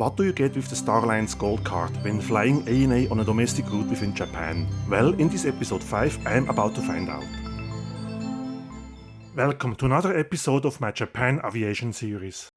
What do you get with the Star Alliance Gold Card when flying ANA on a domestic route within Japan? Well, in this episode 5 I am about to find out. Welcome to another episode of my Japan Aviation Series.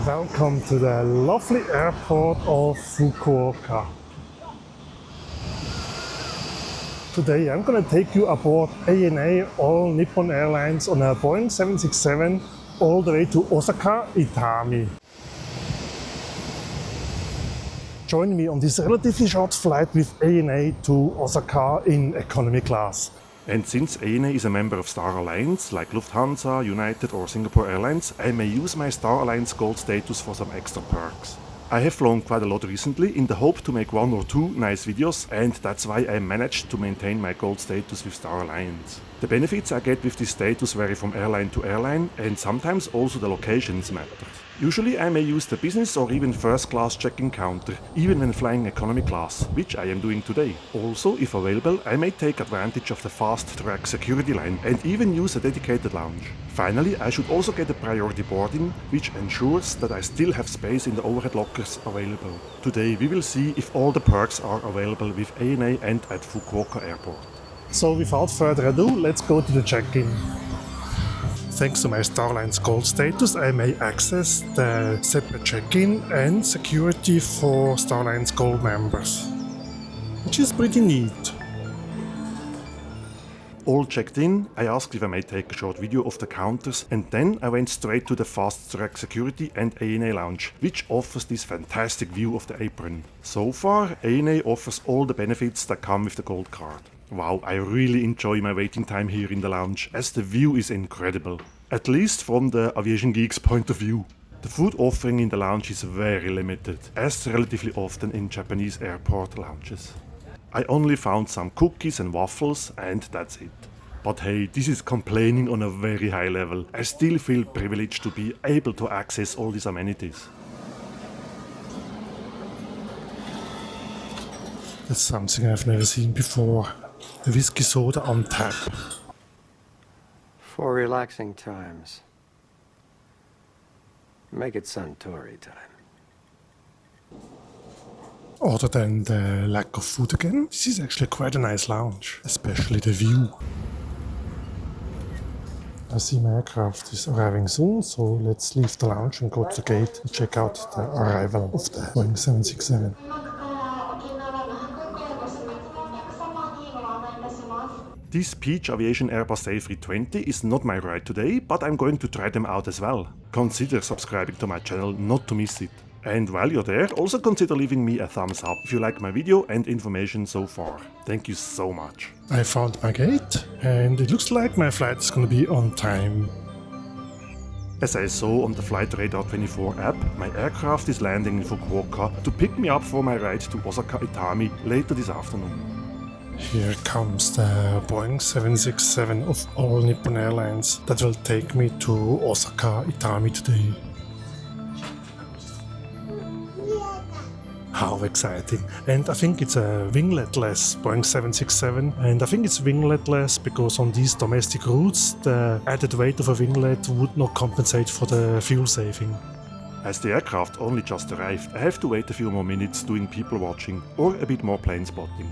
Welcome to the lovely airport of Fukuoka. Today I'm going to take you aboard ANA All Nippon Airlines on a Boeing 767 all the way to Osaka Itami. Join me on this relatively short flight with ANA to Osaka in economy class. And since ANA is a member of Star Alliance, like Lufthansa, United or Singapore Airlines, I may use my Star Alliance Gold status for some extra perks. I have flown quite a lot recently in the hope to make one or two nice videos, and that's why I managed to maintain my gold status with Star Alliance. The benefits I get with this status vary from airline to airline, and sometimes also the locations matter. Usually I may use the business or even first class check-in counter, even when flying economy class, which I am doing today. Also, if available, I may take advantage of the fast-track security line and even use a dedicated lounge. Finally, I should also get a priority boarding, which ensures that I still have space in the overhead lockers available. Today we will see if all the perks are available with ANA and at Fukuoka Airport. So without further ado, let's go to the check-in. Thanks to my Star Alliance Gold status, I may access the separate check-in and security for Star Alliance Gold members, which is pretty neat. All checked in, I asked if I may take a short video of the counters, and then I went straight to the fast track security and ANA lounge, which offers this fantastic view of the apron. So far, ANA offers all the benefits that come with the gold card. Wow, I really enjoy my waiting time here in the lounge, as the view is incredible. At least from the aviation geek's point of view. The food offering in the lounge is very limited, as relatively often in Japanese airport lounges. I only found some cookies and waffles, and that's it. But hey, this is complaining on a very high level. I still feel privileged to be able to access all these amenities. That's something I've never seen before. A whiskey soda on tap. For relaxing times. Make it Suntory time. Other than the lack of food again, this is actually quite a nice lounge, especially the view. I see my aircraft is arriving soon, so let's leave the lounge and go to the gate and check out the arrival of the Boeing 767. This Peach Aviation Airbus A320 is not my ride today, but I'm going to try them out as well. Consider subscribing to my channel not to miss it. And while you're there, also consider leaving me a thumbs up if you like my video and information so far. Thank you so much. I found my gate, and it looks like my flight is going to be on time. As I saw on the Flight Radar 24 app, my aircraft is landing in Fukuoka to pick me up for my ride to Osaka Itami later this afternoon. Here comes the Boeing 767 of All Nippon Airlines that will take me to Osaka Itami today. How exciting! And I think it's a winglet-less Boeing 767, and I think it's winglet-less because on these domestic routes the added weight of a winglet would not compensate for the fuel saving. As the aircraft only just arrived, I have to wait a few more minutes doing people watching or a bit more plane spotting.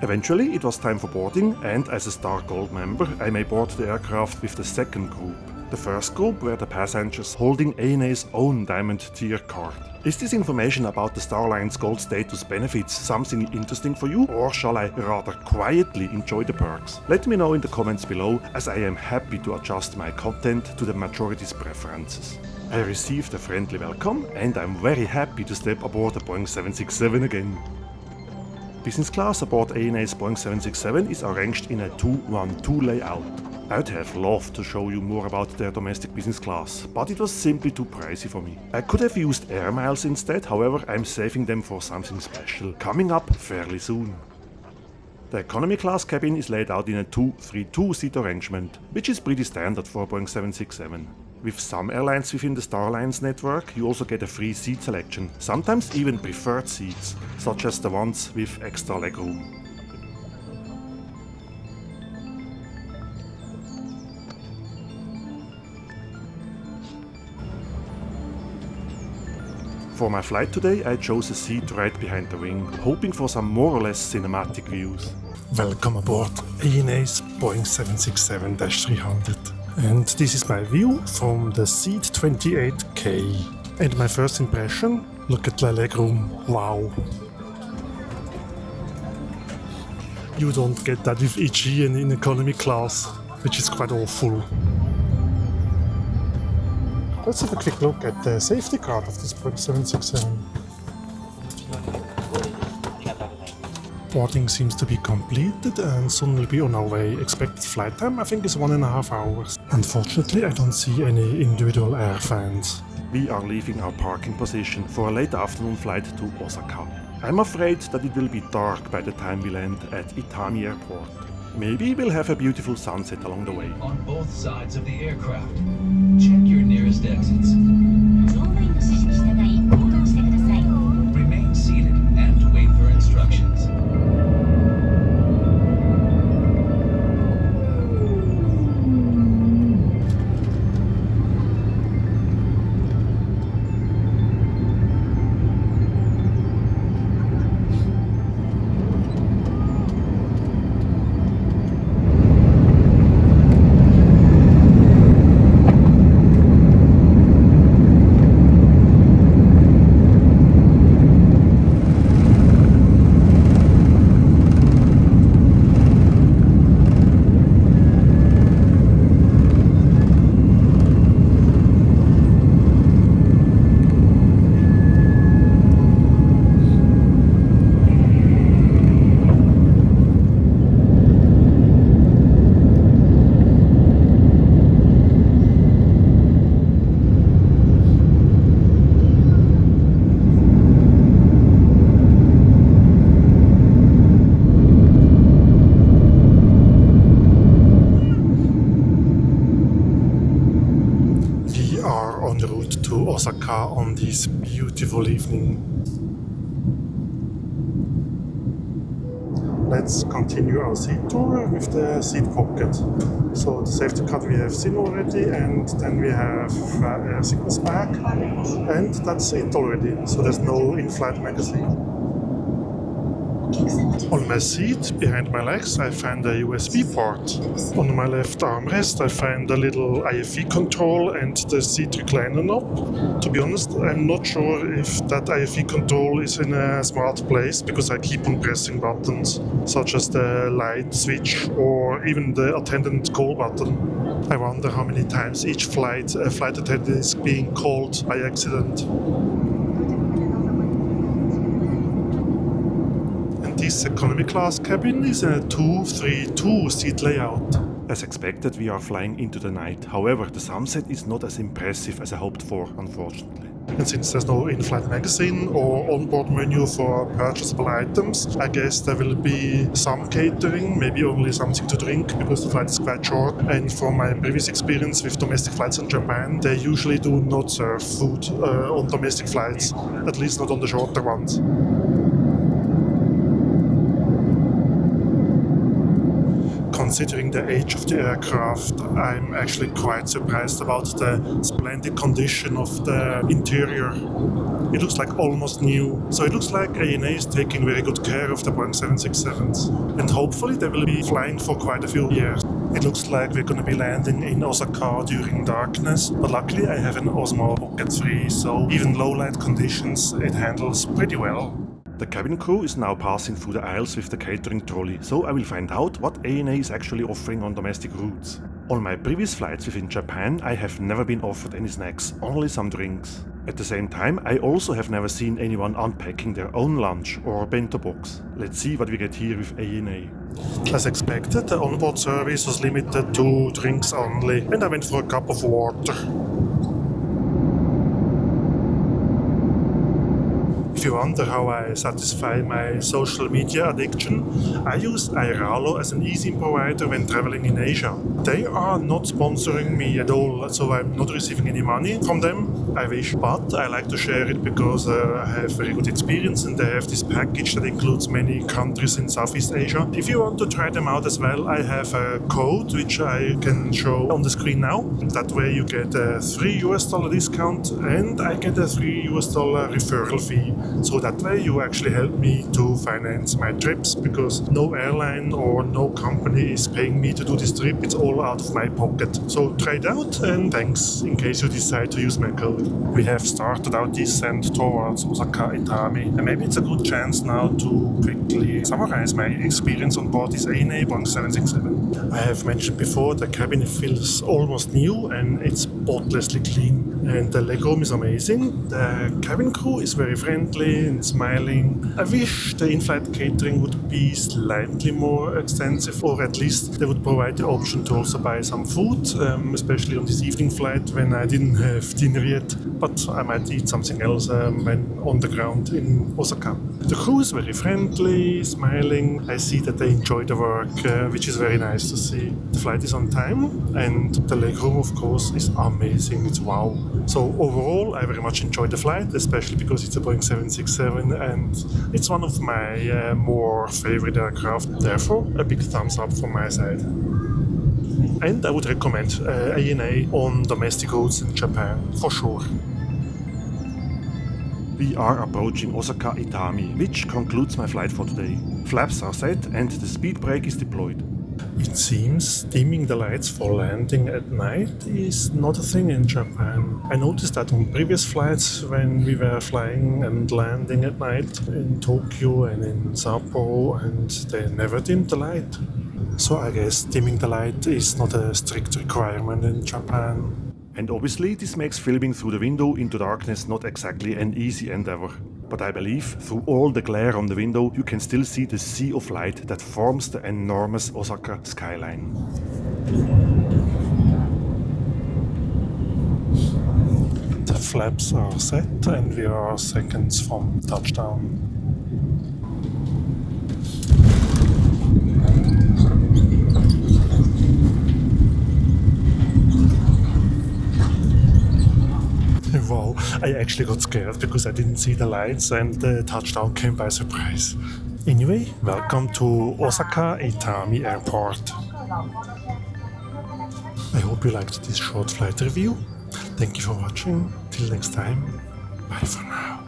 Eventually it was time for boarding, and as a Star Gold member I may board the aircraft with the second group. The first group were the passengers holding ANA's own Diamond Tier card. Is this information about the Star Alliance Gold status benefits something interesting for you, or shall I rather quietly enjoy the perks? Let me know in the comments below, as I am happy to adjust my content to the majority's preferences. I received a friendly welcome, and I'm very happy to step aboard the Boeing 767 again. Business class aboard ANA's Boeing 767 is arranged in a 2-1-2 layout. I'd have loved to show you more about their domestic business class, but it was simply too pricey for me. I could have used air miles instead, however I'm saving them for something special, coming up fairly soon. The economy class cabin is laid out in a 2-3-2 seat arrangement, which is pretty standard for a Boeing 767. With some airlines within the Star Alliance network, you also get a free seat selection, sometimes even preferred seats, such as the ones with extra legroom. For my flight today, I chose a seat right behind the wing, hoping for some more or less cinematic views. Welcome aboard ANA's Boeing 767-300. And this is my view from the seat 28K. And my first impression, look at the legroom, wow. You don't get that with EG and in economy class, which is quite awful. Let's have a quick look at the safety card of this Boeing 767. Boarding seems to be completed and soon we'll be on our way. Expected flight time I think is 1.5 hours. Unfortunately I don't see any individual air fans. We are leaving our parking position for a late afternoon flight to Osaka. I'm afraid that it will be dark by the time we land at Itami Airport. Maybe we'll have a beautiful sunset along the way. On both sides of the aircraft. Check your nearest exits. Remain seated and wait for instructions. Osaka on this beautiful evening. Let's continue our seat tour with the seat pocket. So the safety card we have seen already, and then we have a sickness bag, and that's it already. So there's no in-flight magazine. On my seat, behind my legs, I find a USB port. On my left armrest, I find a little IFE control and the seat recliner knob. To be honest, I'm not sure if that IFE control is in a smart place, because I keep on pressing buttons, such as the light switch or even the attendant call button. I wonder how many times each flight attendant is being called by accident. This economy class cabin is a 2-3-2 seat layout. As expected, we are flying into the night. However, the sunset is not as impressive as I hoped for, unfortunately. And since there's no in-flight magazine or onboard menu for purchasable items, I guess there will be some catering, maybe only something to drink, because the flight is quite short. And from my previous experience with domestic flights in Japan, they usually do not serve food on domestic flights, at least not on the shorter ones. Considering the age of the aircraft, I'm actually quite surprised about the splendid condition of the interior. It looks like almost new. So it looks like ANA is taking very good care of the Boeing 767s. And hopefully they will be flying for quite a few years. It looks like we're going to be landing in Osaka during darkness, but luckily I have an Osmo Pocket 3, so even low light conditions it handles pretty well. The cabin crew is now passing through the aisles with the catering trolley, so I will find out what ANA is actually offering on domestic routes. On my previous flights within Japan, I have never been offered any snacks, only some drinks. At the same time, I also have never seen anyone unpacking their own lunch or bento box. Let's see what we get here with ANA. As expected, the onboard service was limited to drinks only, and I went for a cup of water. If you wonder how I satisfy my social media addiction, I use Airalo as an eSIM provider when traveling in Asia. They are not sponsoring me at all, so I'm not receiving any money from them. I wish, but I like to share it because I have very good experience and they have this package that includes many countries in Southeast Asia. If you want to try them out as well, I have a code which I can show on the screen now. That way you get a $3 discount and I get a $3 referral fee. So that way you actually help me to finance my trips because no airline or no company is paying me to do this trip. It's all out of my pocket. So try it out and thanks in case you decide to use my code. We have started our descent towards Osaka Itami and maybe it's a good chance now to quickly summarize my experience on board this ANA Boeing 767. I have mentioned before the cabin feels almost new and it's spotlessly clean. And the legroom is amazing. The cabin crew is very friendly and smiling. I wish the in-flight catering would be slightly more extensive, or at least they would provide the option to also buy some food, especially on this evening flight when I didn't have dinner yet. But I might eat something else when on the ground in Osaka. The crew is very friendly, smiling. I see that they enjoy the work, which is very nice to see. The flight is on time and the legroom, of course, is amazing. It's wow. So overall, I very much enjoyed the flight, especially because it's a Boeing 767 and it's one of my more favorite aircraft. Therefore, a big thumbs up from my side. And I would recommend ANA on domestic routes in Japan, for sure. We are approaching Osaka Itami, which concludes my flight for today. Flaps are set and the speed brake is deployed. It seems dimming the lights for landing at night is not a thing in Japan. I noticed that on previous flights when we were flying and landing at night in Tokyo and in Sapporo, and they never dimmed the light. So I guess dimming the light is not a strict requirement in Japan. And obviously this makes filming through the window into darkness not exactly an easy endeavor. But I believe through all the glare on the window you can still see the sea of light that forms the enormous Osaka skyline. The flaps are set and we are seconds from touchdown. Wow, I actually got scared because I didn't see the lights and the touchdown came by surprise. Anyway, welcome to Osaka Itami Airport. I hope you liked this short flight review. Thank you for watching. Till next time, bye for now.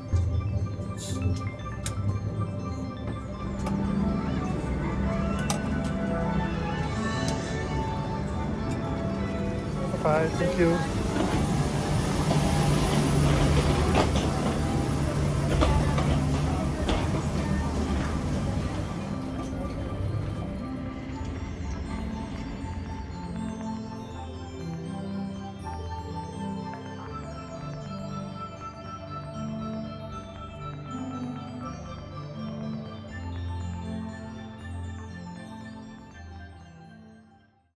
Bye, thank you.